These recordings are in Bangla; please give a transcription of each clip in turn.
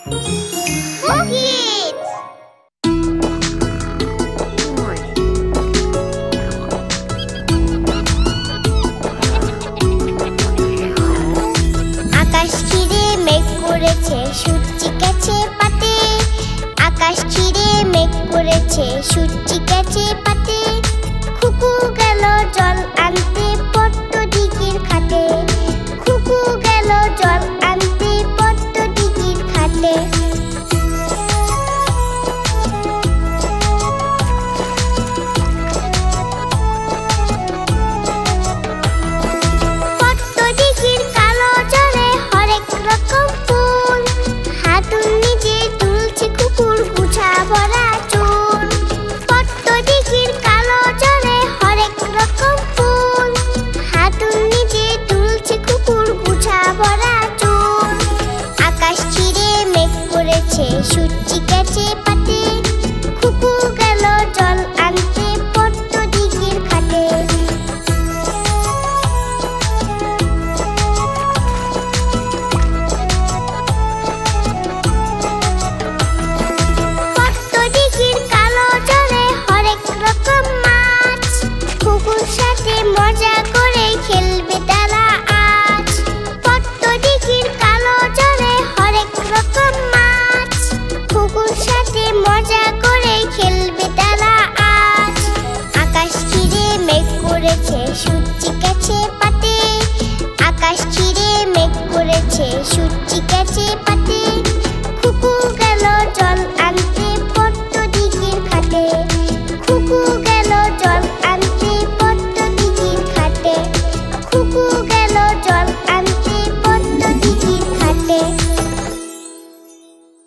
আকাশ ছিঁড়ে মেঘ করেছে, সূর্যি গেছে পাতে। আকাশ ছিঁড়ে মেঘ করেছে, সূর্যি গেছে পাতে। খুকু গেল জল আনতে পদ্ম দিঘির ঘাটে। খুকু গেল জল আনতে পদ্ম দিঘির ঘাটে। পদ্ম দিঘির কালো জলে হরেক রকম ফুল। হাতুড় নিজে তুলছে কুকুর গুছা ভরা চুল। পদ্ম দিঘির কালো জলে হরেক রকম ফুল। হাতুড় নিজে তুলছে কুকুর গুছা ভরা চুল। আকাশ ছিঁড়ে মেঘ করেছে, সূর্যি গেছে পাতে। খুকু গেল জল আনতে পদ্ম দিঘির ঘাটে। পদ্ম দিঘির কালো জলে হরেক রকম মাছ। খুকুর সাথে মজা করে খেলবে তারা আজ। পদ্ম দিঘির কালো জলে হরেক রকম মাছ। খুকুর সাথে মজা করে খেলবে তারা আজ। আকাশ ছিঁড়ে মেঘ করেছে, সূর্যি গেছে পাতে। আকাশ ছিঁড়ে মেঘ করেছে, সূর্যি গেছে পাতে। খুকু গেল জল আনতে পদ্ম দিঘির ঘাটে। খুকু গেল জল আনতে পদ্ম দিঘির ঘাটে। খুকু গেল জল আনতে পদ্ম দিঘির ঘাটে।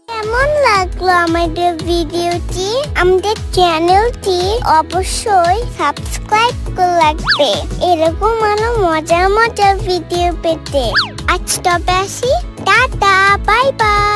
কেমন লাগলো আমাদের ভিডিওটি? আমাদের চ্যানেলটি অবশ্যই সাবস্ক্রাইব করে রাখবে এরকম আরো মজার মজার ভিডিও পেতে। আজ তবে আসি, টাটা, বাই বাই।